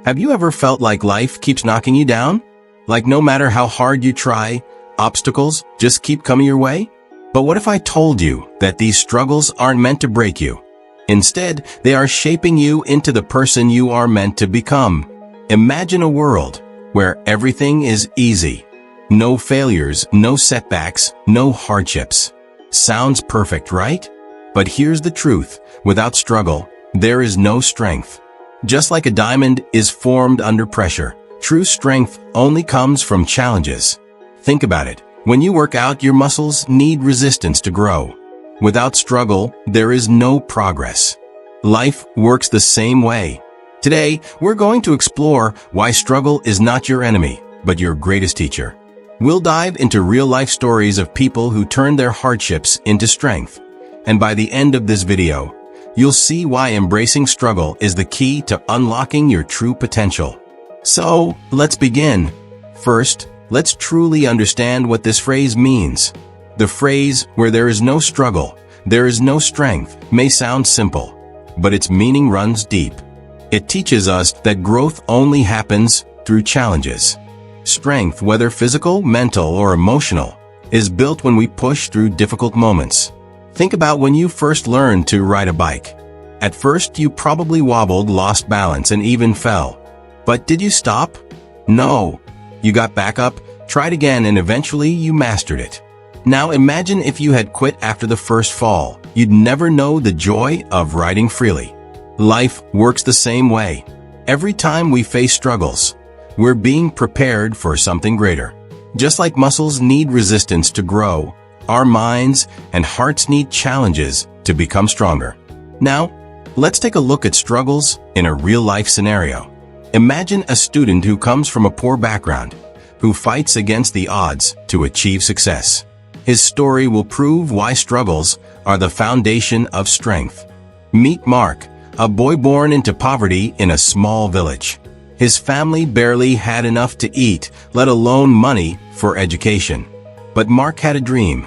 Have you ever felt like life keeps knocking you down? Like no matter how hard you try, obstacles just keep coming your way? But what if I told you that these struggles aren't meant to break you? Instead, they are shaping you into the person you are meant to become. Imagine a world where everything is easy. No failures, no setbacks, no hardships. Sounds perfect, right? But here's the truth. Without struggle, there is no strength. Just like a diamond is formed under pressure, true strength only comes from challenges. Think about it. When you work out, your muscles need resistance to grow. Without struggle, there is no progress. Life works the same way. Today, we're going to explore why struggle is not your enemy, but your greatest teacher. We'll dive into real-life stories of people who turned their hardships into strength. And by the end of this video, you'll see why embracing struggle is the key to unlocking your true potential. So, let's begin. First, let's truly understand what this phrase means. The phrase, where there is no struggle, there is no strength, may sound simple, but its meaning runs deep. It teaches us that growth only happens through challenges. Strength, whether physical, mental, or emotional, is built when we push through difficult moments. Think about when you first learned to ride a bike. At first, you probably wobbled, lost balance, and even fell. But did you stop? No. You got back up, tried again, and eventually you mastered it. Now imagine if you had quit after the first fall. You'd never know the joy of riding freely. Life works the same way. Every time we face struggles, we're being prepared for something greater. Just like muscles need resistance to grow, our minds and hearts need challenges to become stronger. Now, let's take a look at struggles in a real-life scenario. Imagine a student who comes from a poor background, who fights against the odds to achieve success. His story will prove why struggles are the foundation of strength. Meet Mark, a boy born into poverty in a small village. His family barely had enough to eat, let alone money for education. But Mark had a dream: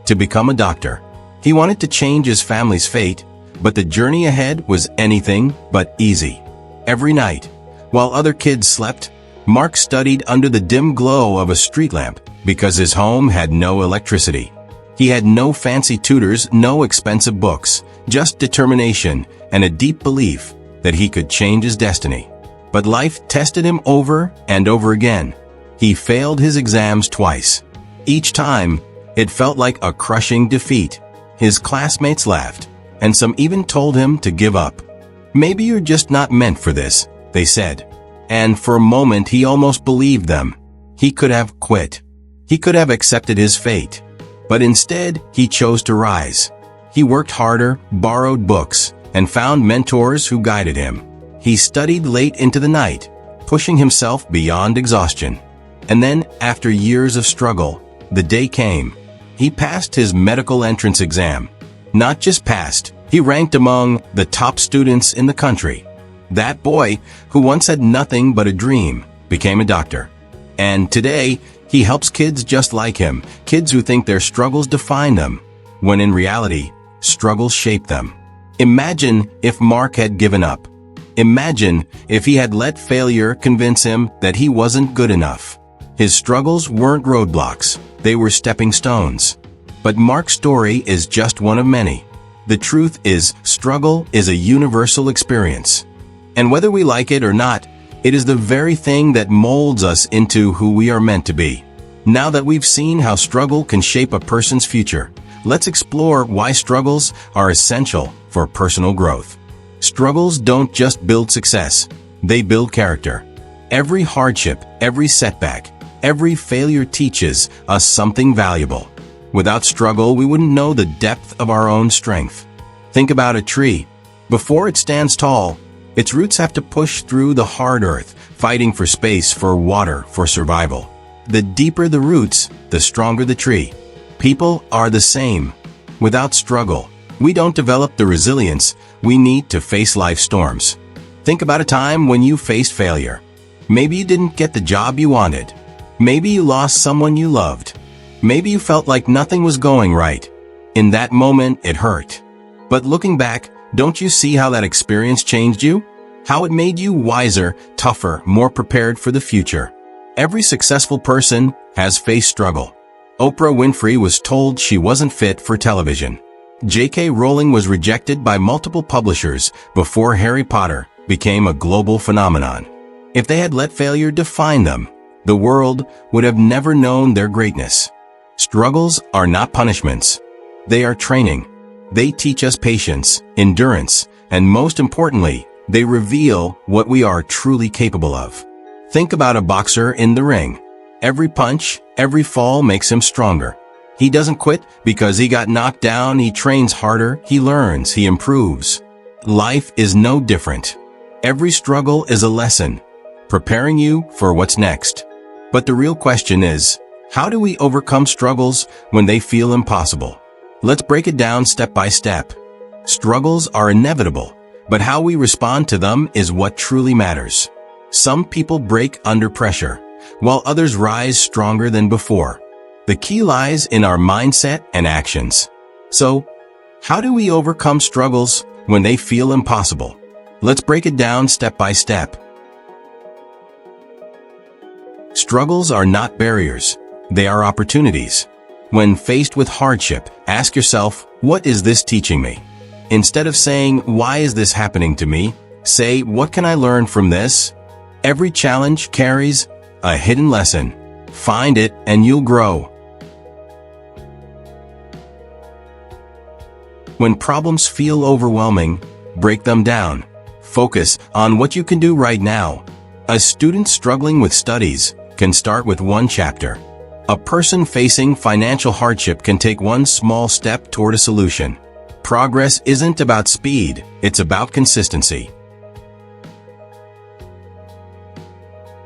to become a doctor. He wanted to change his family's fate, but the journey ahead was anything but easy. Every night, while other kids slept, Mark studied under the dim glow of a street lamp because his home had no electricity. He had no fancy tutors, no expensive books, just determination and a deep belief that he could change his destiny. But life tested him over and over again. He failed his exams twice. Each time, it felt like a crushing defeat. His classmates laughed, and some even told him to give up. "Maybe you're just not meant for this," they said. And for a moment he almost believed them. He could have quit. He could have accepted his fate. But instead, he chose to rise. He worked harder, borrowed books, and found mentors who guided him. He studied late into the night, pushing himself beyond exhaustion. And then, after years of struggle, the day came. He passed his medical entrance exam. Not just passed, he ranked among the top students in the country. That boy, who once had nothing but a dream, became a doctor. And today, he helps kids just like him, kids who think their struggles define them, when in reality, struggles shape them. Imagine if Mark had given up. Imagine if he had let failure convince him that he wasn't good enough. His struggles weren't roadblocks, they were stepping stones. But Mark's story is just one of many. The truth is, struggle is a universal experience. And whether we like it or not, it is the very thing that molds us into who we are meant to be. Now that we've seen how struggle can shape a person's future, let's explore why struggles are essential for personal growth. Struggles don't just build success, they build character. Every hardship, every setback, every failure teaches us something valuable. Without struggle, we wouldn't know the depth of our own strength. Think about a tree. Before it stands tall, its roots have to push through the hard earth, fighting for space, for water, for survival. The deeper the roots, the stronger the tree. People are the same. Without struggle, we don't develop the resilience we need to face life's storms. Think about a time when you faced failure. Maybe you didn't get the job you wanted. Maybe you lost someone you loved. Maybe you felt like nothing was going right. In that moment, it hurt. But looking back, don't you see how that experience changed you? how it made you wiser, tougher, more prepared for the future. Every successful person has faced struggle. Oprah Winfrey was told she wasn't fit for television. J.K. Rowling was rejected by multiple publishers before Harry Potter became a global phenomenon. If they had let failure define them, the world would have never known their greatness. Struggles are not punishments. They are training. They teach us patience, endurance, and most importantly, they reveal what we are truly capable of. Think about a boxer in the ring. Every punch, every fall makes him stronger. He doesn't quit because he got knocked down. He trains harder, he learns, he improves. Life is no different. Every struggle is a lesson, preparing you for what's next. But the real question is, how do we overcome struggles when they feel impossible? Let's break it down step by step. Struggles are inevitable, but how we respond to them is what truly matters. Some people break under pressure, while others rise stronger than before. The key lies in our mindset and actions. So, how do we overcome struggles when they feel impossible? Let's break it down step by step. Struggles are not barriers. They are opportunities. When faced with hardship, ask yourself, what is this teaching me? Instead of saying, why is this happening to me? Say, what can I learn from this? Every challenge carries a hidden lesson. Find it and you'll grow. When problems feel overwhelming, break them down. Focus on what you can do right now. A student struggling with studies can start with one chapter. A person facing financial hardship can take one small step toward a solution. Progress isn't about speed, it's about consistency.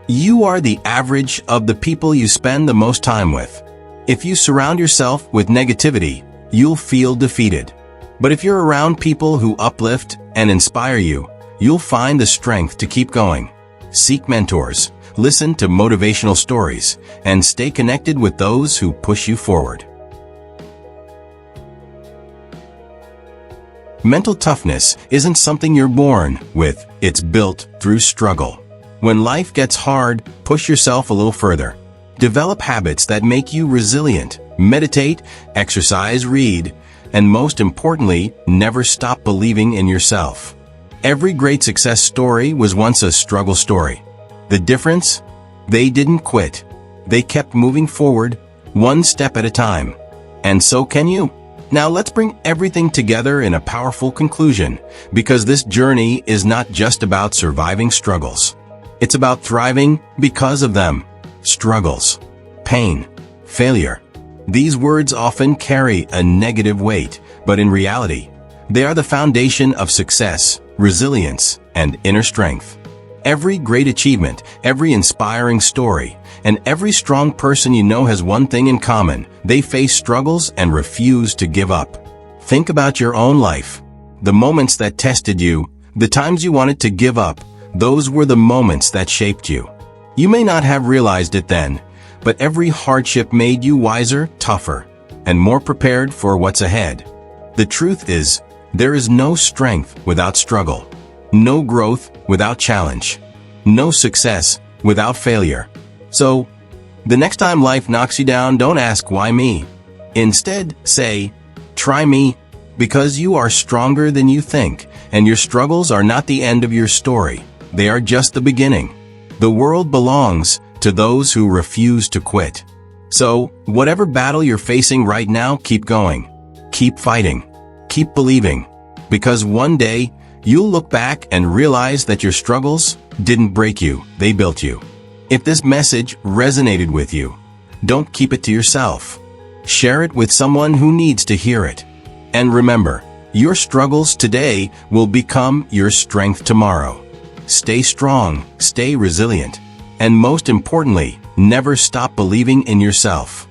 You are the average of the people you spend the most time with. If you surround yourself with negativity, you'll feel defeated. But if you're around people who uplift and inspire you, you'll find the strength to keep going. Seek mentors, listen to motivational stories, and stay connected with those who push you forward. Mental toughness isn't something you're born with, it's built through struggle. When life gets hard, push yourself a little further. Develop habits that make you resilient. Meditate, exercise, read, and most importantly, never stop believing in yourself. Every great success story was once a struggle story. The difference? They didn't quit. They kept moving forward, one step at a time. And so can you. Now let's bring everything together in a powerful conclusion, because this journey is not just about surviving struggles. It's about thriving because of them. Struggles, pain, failure. These words often carry a negative weight, but in reality, they are the foundation of success, resilience, and inner strength. Every great achievement, every inspiring story, and every strong person you know has one thing in common: they face struggles and refuse to give up. Think about your own life. The moments that tested you, the times you wanted to give up, those were the moments that shaped you. You may not have realized it then, but every hardship made you wiser, tougher, and more prepared for what's ahead. The truth is, there is no strength without struggle, no growth without challenge, no success without failure. So, the next time life knocks you down, don't ask, why me? Instead, say, try me, because you are stronger than you think, and your struggles are not the end of your story. They are just the beginning. The world belongs to those who refuse to quit. So, whatever battle you're facing right now, keep going. Keep fighting. Keep believing. Because one day, you'll look back and realize that your struggles didn't break you, they built you. If this message resonated with you, don't keep it to yourself. Share it with someone who needs to hear it. And remember, your struggles today will become your strength tomorrow. Stay strong, stay resilient, and most importantly, never stop believing in yourself.